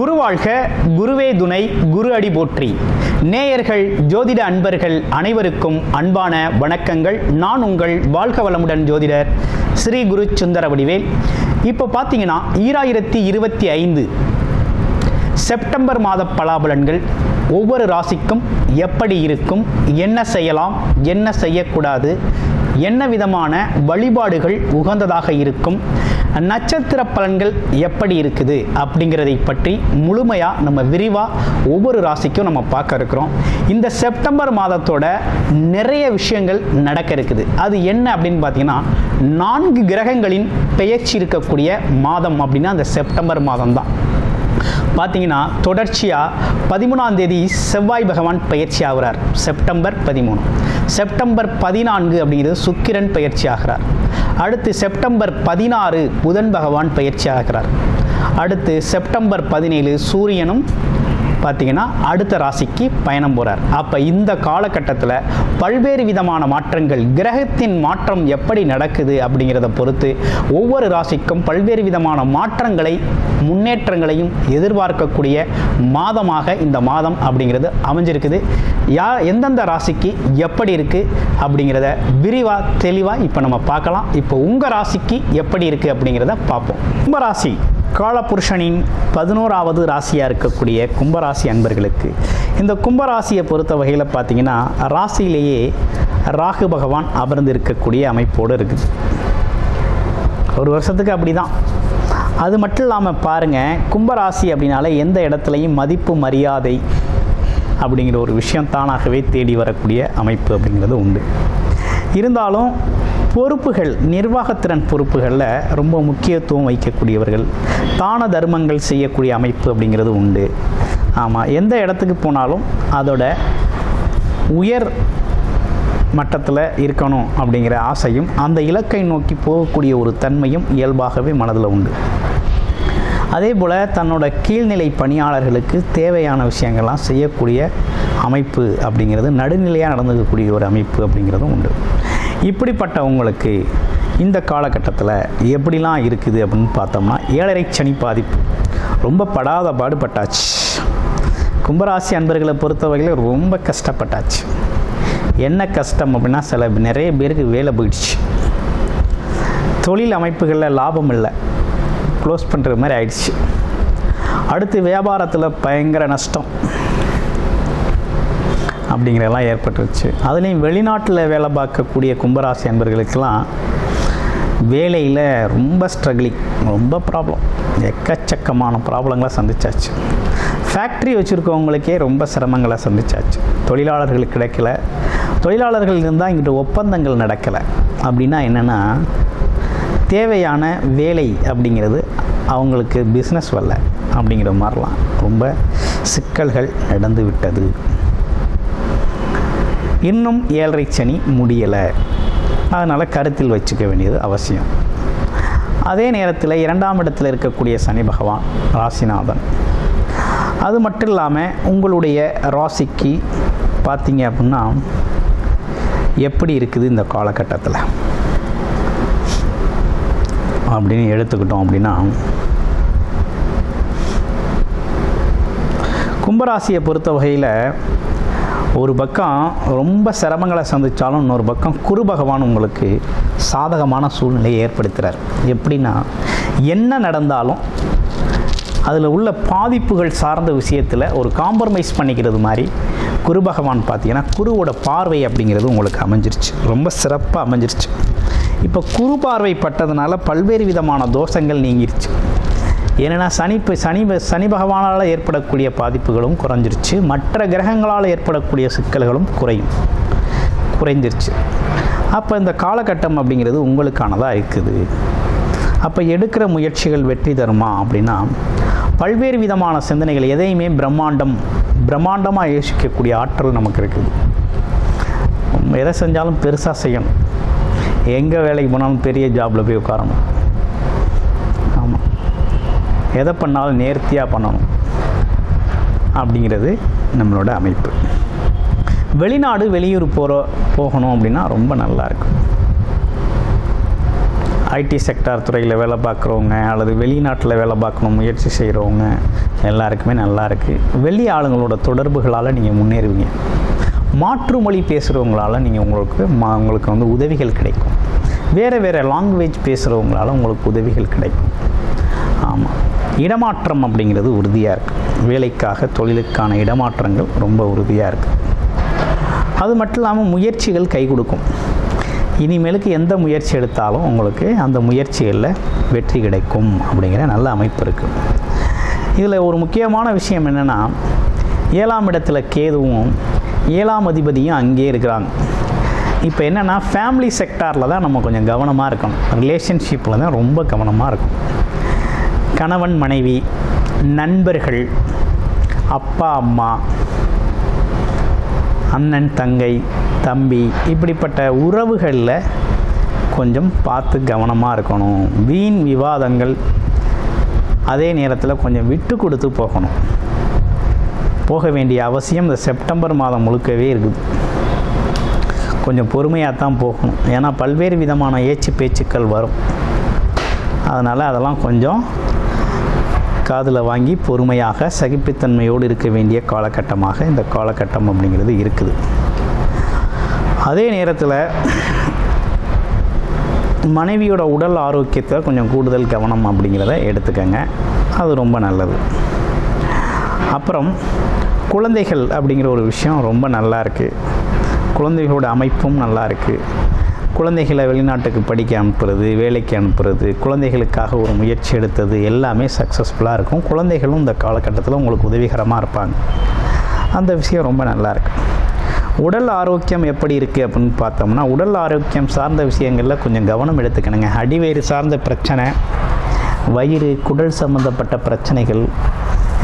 குரு வாழ்க, குருவே துணை, குரு அடி போற்றி. நேயர்கள், ஜோதிட அன்பர்கள் அனைவருக்கும் அன்பான வணக்கங்கள். நான் உங்கள் வாழ்க வளமுடன் ஜோதிடர் ஸ்ரீ குரு சுந்தர வடிவேல். இப்போ பார்த்தீங்கன்னா 2025 செப்டம்பர் மாத பலாபலன்கள் ஒவ்வொரு ராசிக்கும் எப்படி இருக்கும், என்ன செய்யலாம், என்ன செய்யக்கூடாது, என்ன விதமான வழிபாடுகள் உகந்ததாக இருக்கும், நட்சத்திர பலன்கள் எப்படி இருக்குது அப்படிங்கிறதை பற்றி முழுமையாக நம்ம விரிவாக ஒவ்வொரு ராசிக்கும் நம்ம பார்க்க இருக்கிறோம். இந்த செப்டம்பர் மாதத்தோட நிறைய விஷயங்கள் நடக்க இருக்குது. அது என்ன அப்படின்னு பார்த்தீங்கன்னா, 4 கிரகங்களின் பெயர்ச்சி இருக்கக்கூடிய மாதம் அப்படின்னா அந்த செப்டம்பர் மாதம் தான். பார்த்தீங்கன்னா தொடர்ச்சியாக 13ஆம் தேதி செவ்வாய் பகவான் பயிற்சி ஆகிறார், செப்டம்பர் 13. செப்டம்பர் 14 அப்படிங்கிறது சுக்கிரன் பயிற்சி ஆகிறார். அடுத்து செப்டம்பர் 16 புதன் பகவான் பயிற்சி ஆகிறார். அடுத்து செப்டம்பர் 17 சூரியனும் பார்த்தீங்கன்னா அடுத்த ராசிக்கு பயணம் போகிறார். அப்போ இந்த காலகட்டத்தில் பல்வேறு விதமான மாற்றங்கள், கிரகத்தின் மாற்றம் எப்படி நடக்குது அப்படிங்கிறத பொறுத்து ஒவ்வொரு ராசிக்கும் பல்வேறு விதமான மாற்றங்களை, முன்னேற்றங்களையும் எதிர்பார்க்கக்கூடிய மாதமாக இந்த மாதம் அப்படிங்கிறது அமைஞ்சிருக்குது. எந்தெந்த ராசிக்கு எப்படி இருக்குது அப்படிங்கிறத விரிவாக தெளிவாக இப்போ நம்ம பார்க்கலாம். இப்போ உங்கள் ராசிக்கு எப்படி இருக்குது அப்படிங்கிறத பார்ப்போம். கும்பராசி காலபுருஷனின் 11வது ராசியாக இருக்கக்கூடிய கும்பராசி அன்பர்களுக்கு இந்த கும்பராசியை பொறுத்த வகையில் பார்த்தீங்கன்னா ராசியிலேயே ராகு பகவான் அமர்ந்து இருக்கக்கூடிய அமைப்போடு இருக்குது. ஒரு வருஷத்துக்கு அப்படி தான். அது மட்டும் இல்லாமல் பாருங்கள், கும்பராசி அப்படின்னால எந்த இடத்துலையும் மதிப்பு மரியாதை அப்படிங்கிற ஒரு விஷயம் தானாகவே தேடி வரக்கூடிய அமைப்பு அப்படிங்கிறது உண்டு. இருந்தாலும் பொறுப்புகள், நிர்வாகத்திறன் பொறுப்புகளில் ரொம்ப முக்கியத்துவம் வைக்கக்கூடியவர்கள், தான தர்மங்கள் செய்யக்கூடிய அமைப்பு அப்படிங்கிறது உண்டு. ஆமாம், எந்த இடத்துக்கு போனாலும் அதோட உயர் மட்டத்தில் இருக்கணும் அப்படிங்கிற ஆசையும், அந்த இலக்கை நோக்கி போகக்கூடிய ஒரு தன்மையும் இயல்பாகவே மனதில் உண்டு. அதே போல் தன்னோட கீழ்நிலை பணியாளர்களுக்கு தேவையான விஷயங்கள்லாம் செய்யக்கூடிய அமைப்பு அப்படிங்கிறது, நடுநிலையாக நடந்துக்கக்கூடிய ஒரு அமைப்பு அப்படிங்கிறதும் உண்டு. இப்படிப்பட்டவங்களுக்கு இந்த காலகட்டத்தில் எப்படிலாம் இருக்குது அப்படின்னு பார்த்தோம்னா, 7.5 சனி பாதிப்பு ரொம்ப படாத பாடுபட்டாச்சு. கும்பராசி அன்பர்களை பொறுத்த வகையில் ரொம்ப கஷ்டப்பட்டாச்சு. என்ன கஷ்டம் அப்படின்னா, நிறைய பேருக்கு வேலை போயிடுச்சு, தொழில் அமைப்புகளில் லாபம் இல்லை, க்ளோஸ் பண்ணுற மாதிரி ஆயிடுச்சு. அடுத்து வியாபாரத்தில் பயங்கர நஷ்டம் அப்படிங்கிறதெல்லாம் ஏற்பட்டுருச்சு. அதுலேயும் வெளிநாட்டில் வேலை பார்க்கக்கூடிய கும்பராசி அன்பர்களுக்கெல்லாம் வேலையில் ரொம்ப ஸ்ட்ரகிளிங், ரொம்ப ப்ராப்ளம், எக்கச்சக்கமான ப்ராப்ளங்களை சந்திச்சாச்சு. ஃபேக்ட்ரி வச்சுருக்கவங்களுக்கே ரொம்ப சிரமங்களை சந்திச்சாச்சு. தொழிலாளர்கள் கிடைக்கல, தொழிலாளர்கள் இருந்தால் இங்கிட்ட ஒப்பந்தங்கள் நடக்கலை. அப்படின்னா என்னென்னா, தேவையான வேலை அப்படிங்கிறது அவங்களுக்கு பிஸ்னஸ் வரல அப்படிங்கிற மாதிரிலாம் ரொம்ப சிக்கல்கள் நடந்து விட்டது. இன்னும் 7.5 சனி முடியலை, அதனால் கருத்தில் வச்சுக்க வேண்டியது அவசியம். அதே நேரத்தில் 2ஆம் இடத்தில் இருக்கக்கூடிய சனி பகவான் ராசிநாதன். அது மட்டும் இல்லாமல் உங்களுடைய ராசிக்கு பார்த்தீங்க அப்படின்னா எப்படி இருக்குது இந்த காலகட்டத்தில் அப்படின்னு எடுத்துக்கிட்டோம் அப்படின்னா, கும்பராசியை பொறுத்த வகையில் ஒரு பக்கம் ரொம்ப சிரமங்களை சந்தித்தாலும் இன்னொரு பக்கம் குரு பகவான் உங்களுக்கு சாதகமான சூழ்நிலையை ஏற்படுத்துகிறார். எப்படின்னா, என்ன நடந்தாலும் அதில் உள்ள பாதிப்புகள் சார்ந்த விஷயத்தில் ஒரு காம்ப்ரமைஸ் பண்ணிக்கிறது மாதிரி குரு பகவான் பார்த்தீங்கன்னா குருவோட பார்வை அப்படிங்கிறது உங்களுக்கு அமைஞ்சிருச்சு, ரொம்ப சிறப்பாக அமைஞ்சிருச்சு. இப்போ குரு பார்வை பட்டதுனால பல்வேறு விதமான தோஷங்கள் நீங்கிருச்சு. ஏன்னா சனி பகவானால் ஏற்படக்கூடிய பாதிப்புகளும் குறைஞ்சிருச்சு, மற்ற கிரகங்களால் ஏற்படக்கூடிய சிக்கல்களும் குறைஞ்சிருச்சு. அப்போ இந்த காலகட்டம் அப்படிங்கிறது உங்களுக்கானதாக இருக்குது. அப்போ எடுக்கிற முயற்சிகள் வெற்றி தருமா அப்படின்னா, பல்வேறு விதமான சிந்தனைகள், எதையுமே பிரம்மாண்டமாக யோசிக்கக்கூடிய ஆற்றல் நமக்கு இருக்குது. எதை செஞ்சாலும் பெருசாக செய்யணும், எங்கே வேலைக்கு போனாலும் பெரிய ஜாபில் போய் உட்காரணும், ஆமாம், எதை பண்ணாலும் நேர்த்தியாக பண்ணணும் அப்படிங்கிறது நம்மளோட அமைப்பு. வெளிநாடு வெளியூர் போகணும் அப்படின்னா ரொம்ப நல்லா இருக்கும். ஐடி செக்டார் துறையில் வேலை பார்க்குறவங்க அல்லது வெளிநாட்டில் வேலை பார்க்கணும் முயற்சி செய்கிறவங்க எல்லாருக்குமே நல்லா இருக்குது. வெளி ஆளுங்களோட தொடர்புகளால் நீங்கள் முன்னேறுவீங்க. மாற்று மொழி பேசுகிறவங்களால் நீங்கள் உங்களுக்கு வந்து உதவிகள் கிடைக்கும். வேறு லாங்குவேஜ் பேசுகிறவங்களால உங்களுக்கு உதவிகள் கிடைக்கும். ஆமாம், இடமாற்றம் அப்படிங்கிறது உறுதியாக இருக்குது. வேலைக்காக தொழிலுக்கான இடமாற்றங்கள் ரொம்ப உறுதியாக இருக்குது. அது மட்டும் இல்லாமல் முயற்சிகள் கை கொடுக்கும். இனிமேலுக்கு எந்த முயற்சி எடுத்தாலும் உங்களுக்கு அந்த முயற்சிகளில் வெற்றி கிடைக்கும் அப்படிங்கிற நல்ல அமைப்பு இருக்குது. இதில் ஒரு முக்கியமான விஷயம் என்னென்னா, 7ஆம் இடத்துல கேதுவும் 7ஆம் அதிபதியும் அங்கேயே இருக்கிறாங்க. இப்போ என்னென்னா, ஃபேமிலி செக்டாரில் தான் நம்ம கொஞ்சம் கவனமாக இருக்கணும். ரிலேஷன்ஷிப்பில் தான் ரொம்ப கவனமாக இருக்கும். கணவன் மனைவி, நண்பர்கள், அப்பா அம்மா, அண்ணன் தங்கை, தம்பி, இப்படிப்பட்ட உறவுகளில் கொஞ்சம் பார்த்து கவனமாக இருக்கணும். வீண் விவாதங்கள், அதே நேரத்தில் கொஞ்சம் விட்டு கொடுத்து போகணும். போக வேண்டிய அவசியம் இந்த செப்டம்பர் மாதம் முழுக்கவே இருக்குது. கொஞ்சம் பொறுமையாக தான் போகணும். ஏன்னா பல்வேறு விதமான பேச்சுக்கள் வரும். அதனால் அதெல்லாம் கொஞ்சம் காதில் வாங்கி பொறுமையாக சகிப்புத்தன்மையோடு இருக்க வேண்டிய காலகட்டமாக இந்த காலகட்டம் அப்படிங்கிறது இருக்குது. அதே நேரத்தில் மனைவியோட உடல் ஆரோக்கியத்தில் கொஞ்சம் கூடுதல் கவனம் அப்படிங்கிறத எடுத்துக்கங்க. அது ரொம்ப நல்லது. அப்புறம் குழந்தைகள் அப்படிங்கிற ஒரு விஷயம் ரொம்ப நல்லா இருக்குது. குழந்தைகளோட அமைப்பும் நல்லா இருக்குது. குழந்தைகளை வெளிநாட்டுக்கு படிக்க அனுப்புறது, வேலைக்கு அனுப்புறது, குழந்தைகளுக்காக ஒரு முயற்சி எடுத்தது எல்லாமே சக்ஸஸ்ஃபுல்லாக இருக்கும். குழந்தைகளும் இந்த காலகட்டத்தில் உங்களுக்கு உதவிகரமாக இருப்பாங்க. அந்த விஷயம் ரொம்ப நல்லா இருக்குது. உடல் ஆரோக்கியம் எப்படி இருக்குது அப்படின்னு பார்த்தோம்னா, உடல் ஆரோக்கியம் சார்ந்த விஷயங்களில் கொஞ்சம் கவனம் எடுத்துக்கணுங்க. அடிவயிறு சார்ந்த பிரச்சனை, வயிறு, குடல் சம்மந்தப்பட்ட பிரச்சனைகள்,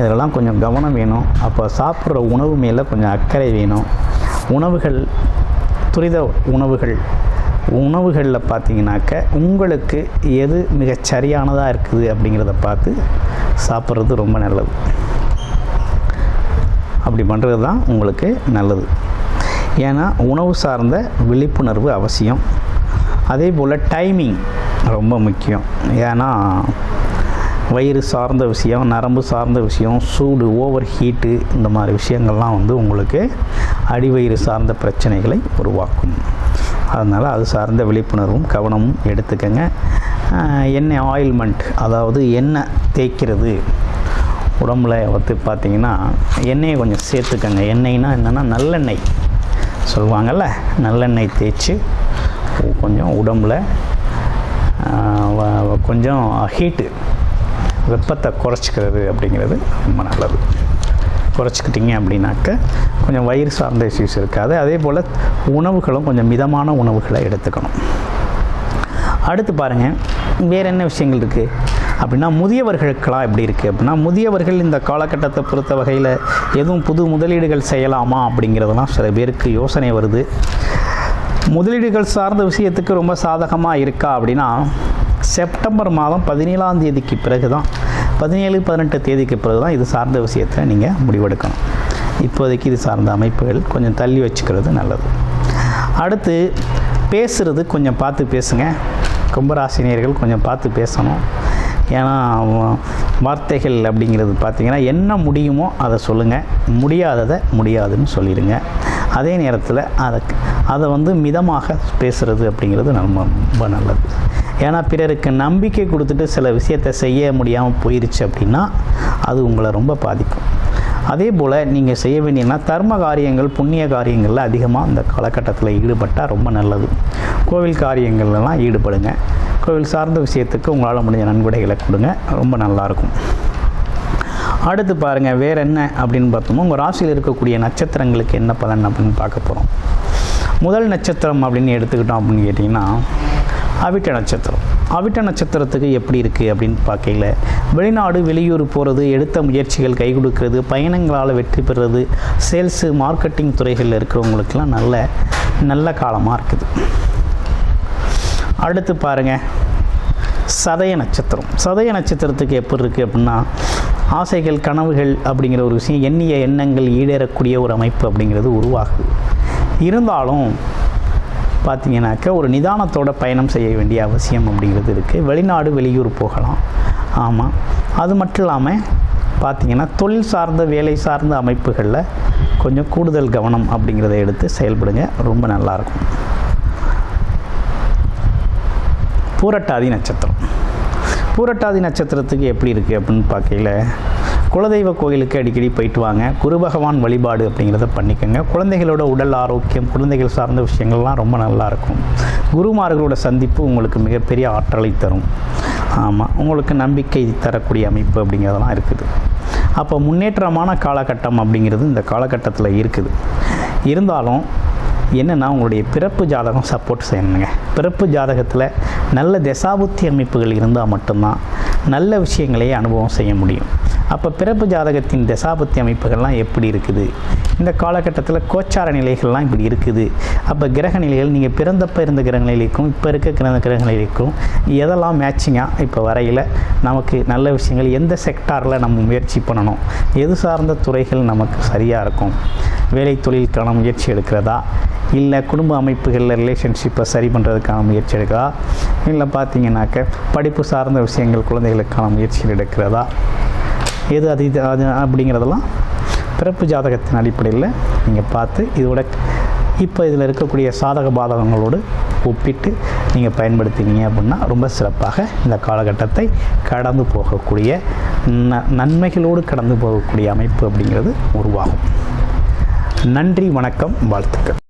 இதெல்லாம் கொஞ்சம் கவனம் வேணும். அப்போ சாப்பிட்ற உணவு மேலே கொஞ்சம் அக்கறை வேணும். உணவுகள், துரித உணவுகளில் பார்த்தீங்கன்னாக்க உங்களுக்கு எது மிகச் சரியானதாக இருக்குது அப்படிங்கிறத பார்த்து சாப்பிட்றது ரொம்ப நல்லது. அப்படி பண்ணுறது தான் உங்களுக்கு நல்லது. ஏன்னா உணவு சார்ந்த விழிப்புணர்வு அவசியம். அதே போல் டைமிங் ரொம்ப முக்கியம். ஏன்னா வயிறு சார்ந்த விஷயம், நரம்பு சார்ந்த விஷயம், சூடு, ஓவர் ஹீட்டு, இந்த மாதிரி விஷயங்கள்லாம் வந்து உங்களுக்கு அடிவயிறு சார்ந்த பிரச்சனைகளை உருவாக்கும். அதனால் அது சார்ந்த விழிப்புணர்வும் கவனமும் எடுத்துக்கங்க. எண்ணெய் ஆயில்மெண்ட், அதாவது எண்ணெய் தேய்க்கிறது உடம்புல வந்து பார்த்திங்கன்னா எண்ணெயை கொஞ்சம் சேர்த்துக்கங்க. எண்ணெய்னா என்னென்னா நல்லெண்ணெய் சொல்லுவாங்கள்ல, நல்லெண்ணெய் தேய்ச்சி கொஞ்சம் உடம்பில் கொஞ்சம் ஹீட்டு, வெப்பத்தை குறைச்சிக்கிறது அப்படிங்கிறது ரொம்ப நல்லது. குறைச்சிக்கிட்டிங்க அப்படின்னாக்க கொஞ்சம் வயிறு சார்ந்த இஷ்யூஸ் இருக்காது. அதே போல் உணவுகளும் கொஞ்சம் மிதமான உணவுகளை எடுத்துக்கணும். அடுத்து பாருங்கள், வேறு என்ன விஷயங்கள் இருக்குது அப்படின்னா, முதியவர்களுக்கெல்லாம் எப்படி இருக்குது அப்படின்னா, முதியவர்கள் இந்த காலகட்டத்தை பொறுத்த வகையில் எதுவும் புது முதலீடுகள் செய்யலாமா அப்படிங்கிறதெல்லாம் சில பேருக்கு யோசனை வருது. முதலீடுகள் சார்ந்த விஷயத்துக்கு ரொம்ப சாதகமாக இருக்கா அப்படின்னா, செப்டம்பர் மாதம் 17ஆம் தேதிக்கு பிறகு தான், 17-18 தேதிக்கு பிறகு தான் இது சார்ந்த விஷயத்தில் நீங்கள் முடிவெடுக்கணும். இப்போதைக்கு இது சார்ந்த அமைப்புகள் கொஞ்சம் தள்ளி வச்சுக்கிறது நல்லது. அடுத்து பேசுகிறது கொஞ்சம் பார்த்து பேசுங்க. கும்பராசினியர்கள் கொஞ்சம் பார்த்து பேசணும். ஏன்னா வார்த்தைகள் அப்படிங்கிறது பார்த்திங்கன்னா, என்ன முடியுமோ அதை சொல்லுங்கள், முடியாததை முடியாதுன்னு சொல்லிடுங்க. அதே நேரத்தில் அதை வந்து மிதமாக பேசுகிறது அப்படிங்கிறது ரொம்ப நல்லது. ஏன்னா பிறருக்கு நம்பிக்கை கொடுத்துட்டு சில விஷயத்தை செய்ய முடியாமல் போயிடுச்சு அப்படின்னா அது உங்களை ரொம்ப பாதிக்கும். அதே போல் நீங்கள் செய்ய வேண்டியன்னா தர்ம காரியங்கள், புண்ணிய காரியங்களில் அதிகமாக இந்த காலகட்டத்தில் ஈடுபட்டால் ரொம்ப நல்லது. கோவில் காரியங்கள்லாம் ஈடுபடுங்க. கோவில் சார்ந்த விஷயத்துக்கு உங்களால் முடிஞ்ச நன்கொடைகளை கொடுங்க, ரொம்ப நல்லாயிருக்கும். அடுத்து பாருங்கள், வேறு என்ன அப்படின்னு பார்த்தோம்னா, உங்கள் ராசியில் இருக்கக்கூடிய நட்சத்திரங்களுக்கு என்ன பலன் அப்படின்னு பார்க்க போகிறோம். முதல் நட்சத்திரம் அப்படின்னு எடுத்துக்கிட்டோம் அப்படின்னு கேட்டிங்கன்னா அவிட்ட நட்சத்திரம். அவிட்ட நட்சத்திரத்துக்கு எப்படி இருக்குது அப்படின்னு பார்க்கல, வெளிநாடு வெளியூர் போகிறது, எடுத்த முயற்சிகள் கை கொடுக்கறது, பயணங்களால் வெற்றி பெறுறது, சேல்ஸு மார்க்கெட்டிங் துறைகளில் இருக்கிறவங்களுக்கெல்லாம் நல்ல காலமாக இருக்குது. அடுத்து பாருங்கள், சதய நட்சத்திரம். சதய நட்சத்திரத்துக்கு எப்படி இருக்குது அப்படின்னா, ஆசைகள், கனவுகள் அப்படிங்கிற ஒரு விஷயம், எண்ணிய எண்ணங்கள் ஈடேறக்கூடிய ஒரு அமைப்பு அப்படிங்கிறது உருவாகுது. இருந்தாலும் பார்த்தீங்கன்னாக்க ஒரு நிதானத்தோட பயணம் செய்ய வேண்டிய அவசியம் அப்படிங்கிறது இருக்குது. வெளிநாடு வெளியூர் போகலாம். ஆமாம், அது மட்டும் இல்லாமல் பார்த்தீங்கன்னா தொழில் சார்ந்த வேலை சார்ந்த அமைப்புகளில் கொஞ்சம் கூடுதல் கவனம் அப்படிங்கிறத எடுத்து செயல்படுங்க, ரொம்ப நல்லாயிருக்கும். பூரட்டாதி நட்சத்திரம். பூரட்டாதி நட்சத்திரத்துக்கு எப்படி இருக்குது அப்படின்னு பார்க்கையில், குலதெய்வ கோயிலுக்கு அடிக்கடி போயிட்டு வாங்க. குரு பகவான் வழிபாடு அப்படிங்கிறத பண்ணிக்கோங்க. குழந்தைகளோட உடல் ஆரோக்கியம், குழந்தைகள் சார்ந்த விஷயங்கள்லாம் ரொம்ப நல்லாயிருக்கும். குருமார்களோட சந்திப்பு உங்களுக்கு மிகப்பெரிய ஆற்றலை தரும். ஆமாம், உங்களுக்கு நம்பிக்கை தரக்கூடிய அமைப்பு அப்படிங்கிறதெல்லாம் இருக்குது. அப்போ முன்னேற்றமான காலகட்டம் அப்படிங்கிறது இந்த காலகட்டத்தில் இருக்குது. இருந்தாலும் என்னென்னா உங்களுடைய பிறப்பு ஜாதகம் சப்போர்ட் செய்யணுங்க. பிறப்பு ஜாதகத்தில் நல்ல தசாபுத்தி அமைப்புகள் இருந்தால் மட்டும்தான் நல்ல விஷயங்களையே அனுபவம் செய்ய முடியும். அப்போ பிறப்பு ஜாதகத்தின் தசாபுத்தி அமைப்புகள்லாம் எப்படி இருக்குது, இந்த காலகட்டத்தில் கோச்சார நிலைகள்லாம் இப்படி இருக்குது. அப்போ கிரக நிலைகள் நீங்கள் பிறந்தப்போ இருந்த கிரக நிலைக்கும் இப்போ இருக்க கிரக நிலைக்கும் எதெல்லாம் மேட்சிங்காக இப்போ வரையில் நமக்கு நல்ல விஷயங்கள், எந்த செக்டாரில் நம்ம முயற்சி பண்ணணும், எது சார்ந்த துறைகள் நமக்கு சரியாக இருக்கும், வேலை தொழிலுக்கான முயற்சி எடுக்கிறதா, இல்லை குடும்ப அமைப்புகளில் ரிலேஷன்ஷிப்பை சரி பண்ணுறதுக்கான முயற்சி எடுக்கிறதா, இல்லை பார்த்தீங்கன்னாக்க படிப்பு சார்ந்த விஷயங்கள் குழந்தைகளுக்கான முயற்சிகள் எடுக்கிறதா, எது அது அப்படிங்கிறதெல்லாம் பிறப்பு ஜாதகத்தின் அடிப்படையில் நீங்கள் பார்த்து இதோட இப்போ இதில் இருக்கக்கூடிய சாதக பாதகங்களோடு ஒப்பிட்டு நீங்கள் பயன்படுத்தினீங்க அப்படின்னா ரொம்ப சிறப்பாக இந்த காலகட்டத்தை கடந்து போகக்கூடிய நன்மைகளோடு கடந்து போகக்கூடிய அமைப்பு அப்படிங்கிறது உருவாகும். நன்றி, வணக்கம், வாழ்த்துக்கள்.